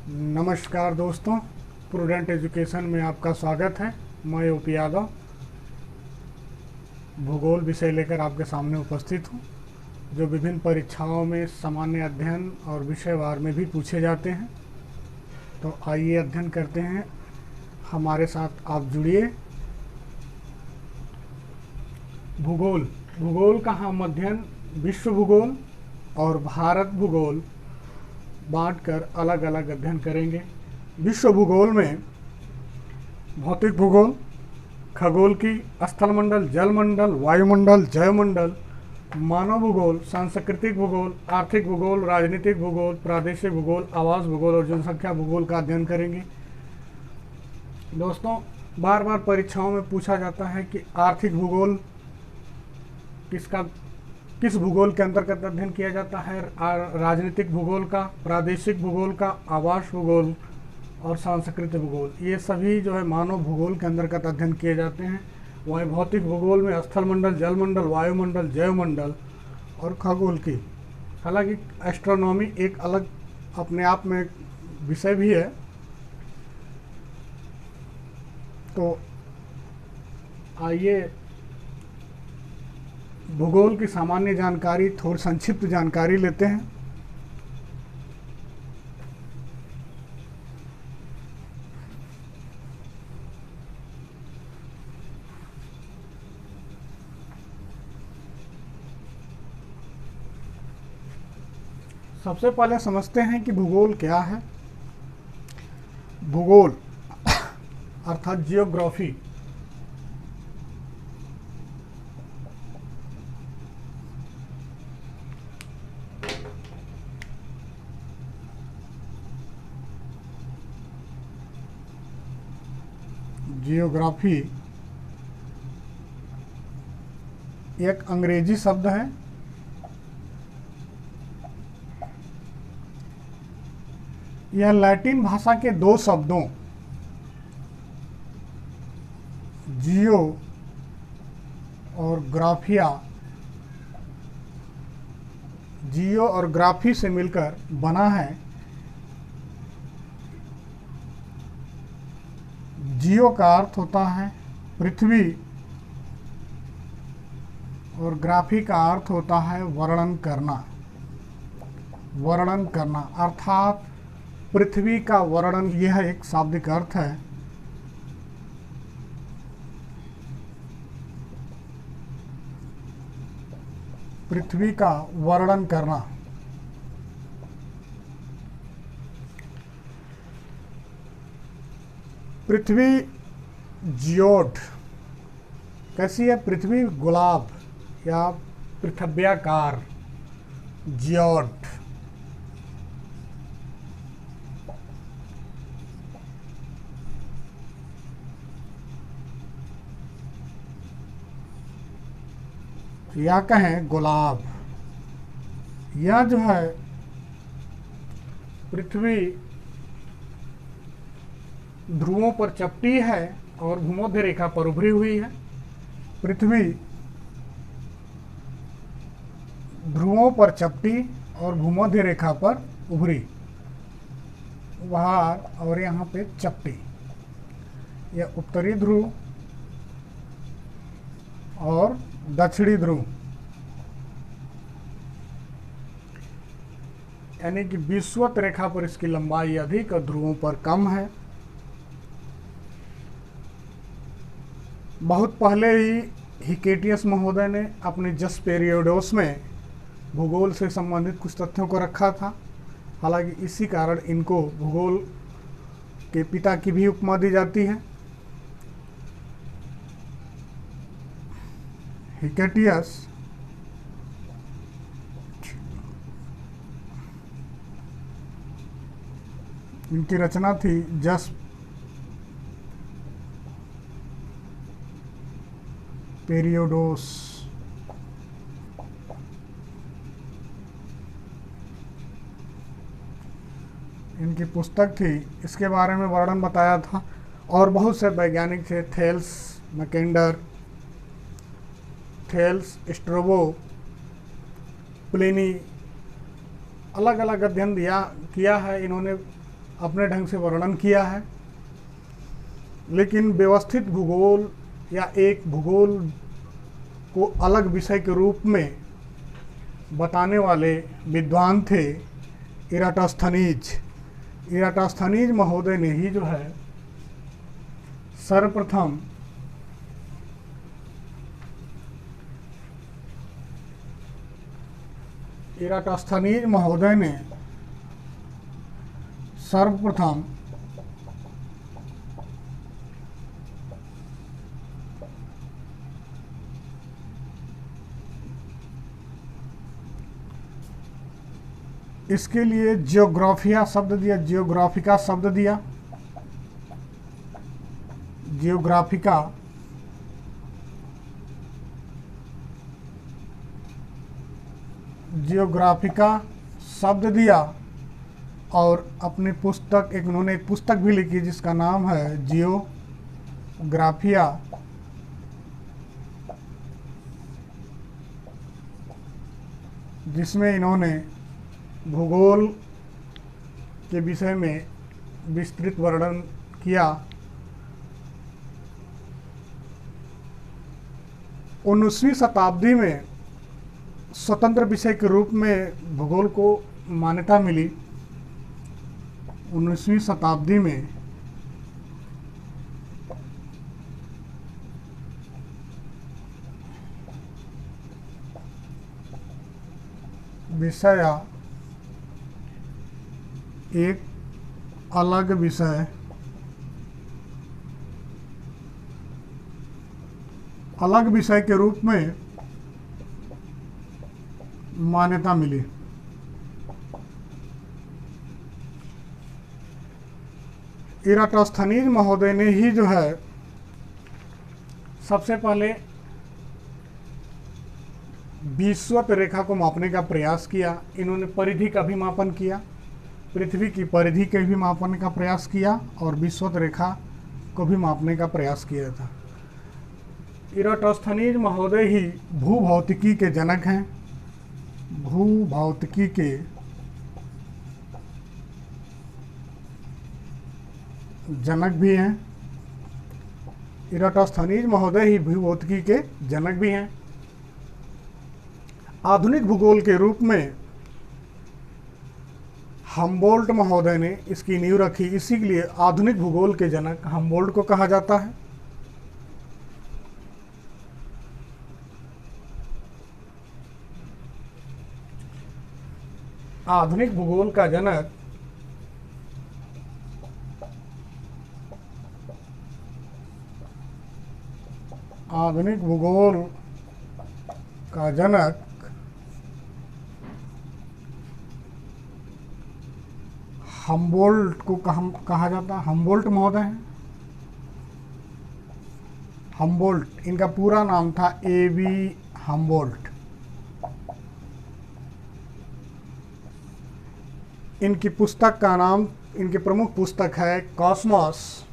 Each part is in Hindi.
नमस्कार दोस्तों, प्रूडेंट एजुकेशन में आपका स्वागत है। मैं ओपी यादव भूगोल विषय लेकर आपके सामने उपस्थित हूँ, जो विभिन्न परीक्षाओं में सामान्य अध्ययन और विषयवार में भी पूछे जाते हैं। तो आइए अध्ययन करते हैं, हमारे साथ आप जुड़िए। भूगोल भूगोल का हम अध्ययन विश्व भूगोल और भारत भूगोल बांटकर अलग अलग अध्ययन करेंगे। विश्व भूगोल में भौतिक भूगोल, खगोल की, स्थलमंडल, जलमंडल, वायुमंडल, जैवमंडल, मानव भूगोल, सांस्कृतिक भूगोल, आर्थिक भूगोल, राजनीतिक भूगोल, प्रादेशिक भूगोल, आवास भूगोल और जनसंख्या भूगोल का अध्ययन करेंगे। दोस्तों, बार बार परीक्षाओं में पूछा जाता है कि आर्थिक भूगोल किस भूगोल के अंतर्गत अध्ययन किया जाता है। राजनीतिक भूगोल का, प्रादेशिक भूगोल का, आवास भूगोल और सांस्कृतिक भूगोल, ये सभी जो है मानव भूगोल के अंतर्गत अध्ययन किए जाते हैं। वहीं भौतिक भूगोल में स्थलमंडल, जलमंडल, वायुमंडल, जैवमंडल और खगोल की। हालांकि एस्ट्रोनॉमी एक अलग अपने आप में विषय भी है। तो आइए भूगोल की सामान्य जानकारी, थोड़ी संक्षिप्त जानकारी लेते हैं। सबसे पहले समझते हैं कि भूगोल क्या है। भूगोल अर्थात जियोग्राफी जियोग्राफी एक अंग्रेजी शब्द है। यह लैटिन भाषा के दो शब्दों जियो और ग्राफिया, जियो और ग्राफी से मिलकर बना है। जियो का अर्थ होता है पृथ्वी और ग्राफी का अर्थ होता है वर्णन करना। वर्णन करना अर्थात पृथ्वी का वर्णन, यह एक शाब्दिक अर्थ है। पृथ्वी का वर्णन करना। पृथ्वी जियोड कैसी है? पृथ्वी गुलाब या पृथ्व्याकार, जियोड। या कहें गुलाब। यह जो है पृथ्वी ध्रुवों पर चपटी है और भूमध्य रेखा पर उभरी हुई है। पृथ्वी ध्रुवों पर चपटी और भूमध्य रेखा पर उभरी, वहाँ और यहाँ पे चपटी। यह उत्तरी ध्रुव और दक्षिणी ध्रुव, यानी कि विषुवत रेखा पर इसकी लंबाई अधिक और ध्रुवों पर कम है। बहुत पहले ही हिकेटियस महोदय ने अपने जस पेरियोडोस में भूगोल से संबंधित कुछ तथ्यों को रखा था। हालांकि इसी कारण इनको भूगोल के पिता की भी उपमा दी जाती है। हिकेटियस इनकी रचना थी जस पेरियोडोस। इनकी पुस्तक थी, इसके बारे में वर्णन बताया था। और बहुत से वैज्ञानिक थे, थेल्स, मैकेंडर, थेल्स, स्ट्रोबो, प्लिनी, अलग अलग अध्ययन किया है इन्होंने अपने ढंग से वर्णन किया है, लेकिन व्यवस्थित भूगोल या एक भूगोल को अलग विषय के रूप में बताने वाले विद्वान थे इराटोस्थनीज। इराटोस्थनीज महोदय ने ही जो है सर्वप्रथम इराटोस्थनीज महोदय ने सर्वप्रथम इसके लिए जियोग्राफिया शब्द दिया, जियोग्राफिका शब्द दिया, जियोग्राफिका जियोग्राफिका शब्द दिया और अपनी पुस्तक उन्होंने एक पुस्तक भी लिखी जिसका नाम है जियोग्राफिया, जिसमें इन्होंने भूगोल के विषय में विस्तृत वर्णन किया। 19वीं शताब्दी में स्वतंत्र विषय के रूप में भूगोल को मान्यता मिली। 19वीं शताब्दी में विषय एक अलग विषय के रूप में मान्यता मिली। इराटोस्थनीज महोदय ने ही जो है सबसे पहले विषुवत रेखा को मापने का प्रयास किया। इन्होंने परिधि का भी मापन किया, पृथ्वी की परिधि के भी मापने का प्रयास किया और विषुवत रेखा को भी मापने का प्रयास किया था। इराटोस्थनीज महोदय ही भूभौतिकी के जनक हैं, भूभौतिकी के जनक भी हैं। इराटोस्थनीज महोदय ही भूभौतिकी के जनक भी हैं। आधुनिक भूगोल के रूप में हम्बोल्ट महोदय ने इसकी नींव रखी, इसी के लिए आधुनिक भूगोल के जनक हम्बोल्ट को कहा जाता है। आधुनिक भूगोल का जनक आधुनिक भूगोल का जनक हम्बोल्ट को कहा जाता है। हम्बोल्ट महोदय हैं। हम्बोल्ट इनका पूरा नाम था A.V. हम्बोल्ट। इनकी पुस्तक का नाम, इनकी प्रमुख पुस्तक है कॉस्मोस।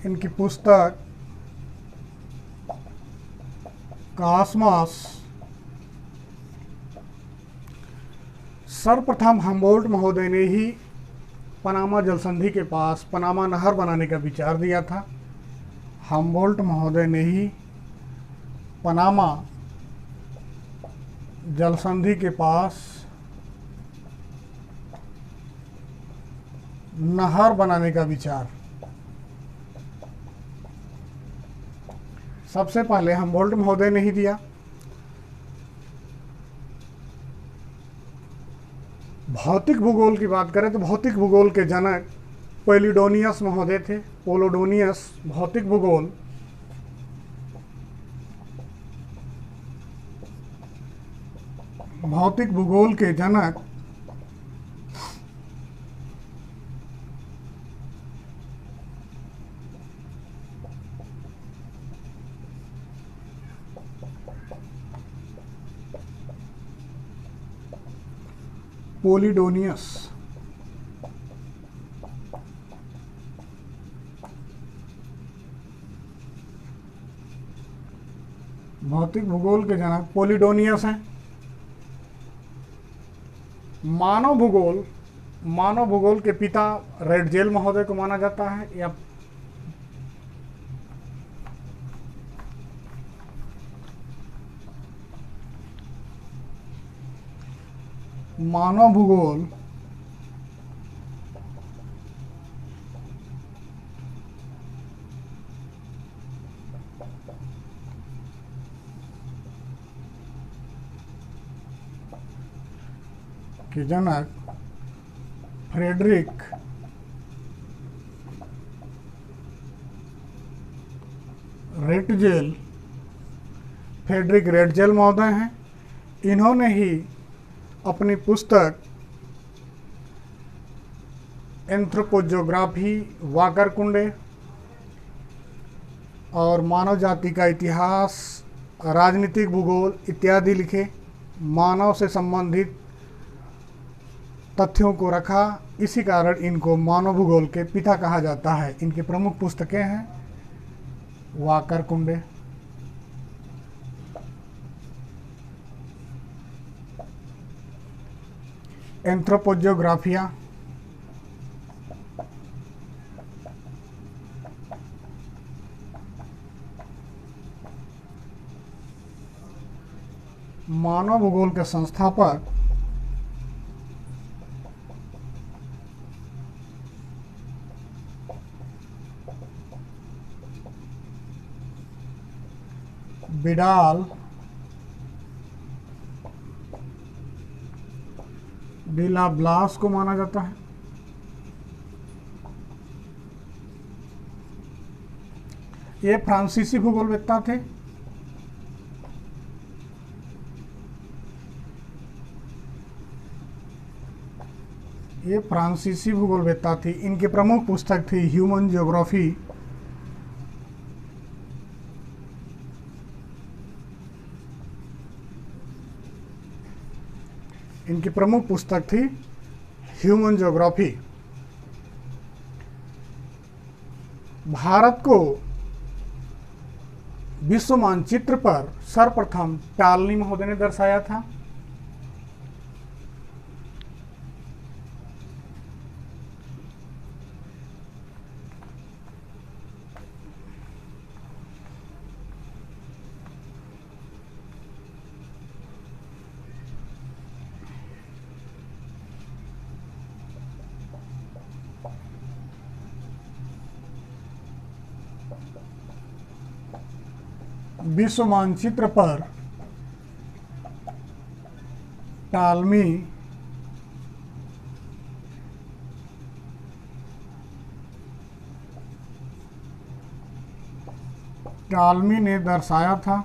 इनकी पुस्तक कॉस्मोस। सर्वप्रथम हम्बोल्ट महोदय ने ही पनामा जलसंधि के पास पनामा नहर बनाने का विचार दिया था। हम्बोल्ट महोदय ने ही पनामा जलसंधि के पास नहर बनाने का विचार सबसे पहले हम्बोल्ट महोदय ने ही दिया। भौतिक भूगोल की बात करें तो भौतिक भूगोल के जनक पोलिडोनियस महोदय थे। पोलिडोनियस भौतिक भूगोल के जनक पोलिडोनियस भौतिक भूगोल के जनक पोलिडोनियस हैं। मानव भूगोल के पिता रेडजेल महोदय को माना जाता है, या मानव भूगोल के जनक फ्रेडरिक रेटजेल महोदय हैं। इन्होंने ही अपनी पुस्तक एंथ्रोपोजोग्राफी वाकरकुंडे और मानव जाति का इतिहास, राजनीतिक भूगोल इत्यादि लिखे। मानव से संबंधित तथ्यों को रखा, इसी कारण इनको मानव भूगोल के पिता कहा जाता है। इनकी प्रमुख पुस्तकें हैं वाकरकुंडे, एंथ्रोपोजियोग्राफिया, मानव भूगोल के संस्थापक विडाल डी ला ब्लास को माना जाता है। ये फ्रांसीसी भूगोलवेत्ता थे। ये फ्रांसीसी भूगोलवेत्ता थी। इनकी प्रमुख पुस्तक थी ह्यूमन ज्योग्राफी। इनकी प्रमुख पुस्तक थी ह्यूमन ज्योग्राफी। भारत को विश्व मानचित्र पर सर्वप्रथम टालनी महोदय ने दर्शाया था। विश्व मानचित्र पर टालमी ने दर्शाया था।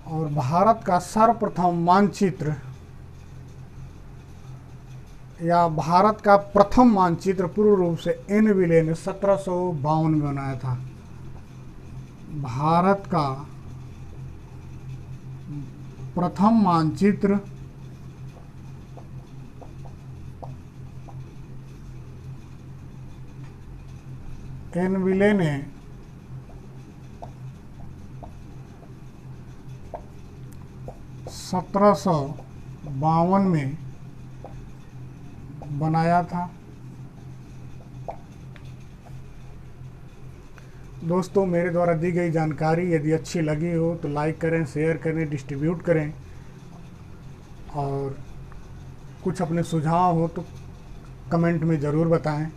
और भारत का सर्वप्रथम मानचित्र या भारत का प्रथम मानचित्र पूर्ण रूप से एन विले ने 1752 में बनाया था। भारत का प्रथम मानचित्र एन विले ने 1752 में बनाया था। दोस्तों, मेरे द्वारा दी गई जानकारी यदि अच्छी लगी हो तो लाइक करें, शेयर करें, डिस्ट्रीब्यूट करें, और कुछ अपने सुझाव हो तो कमेंट में ज़रूर बताएं।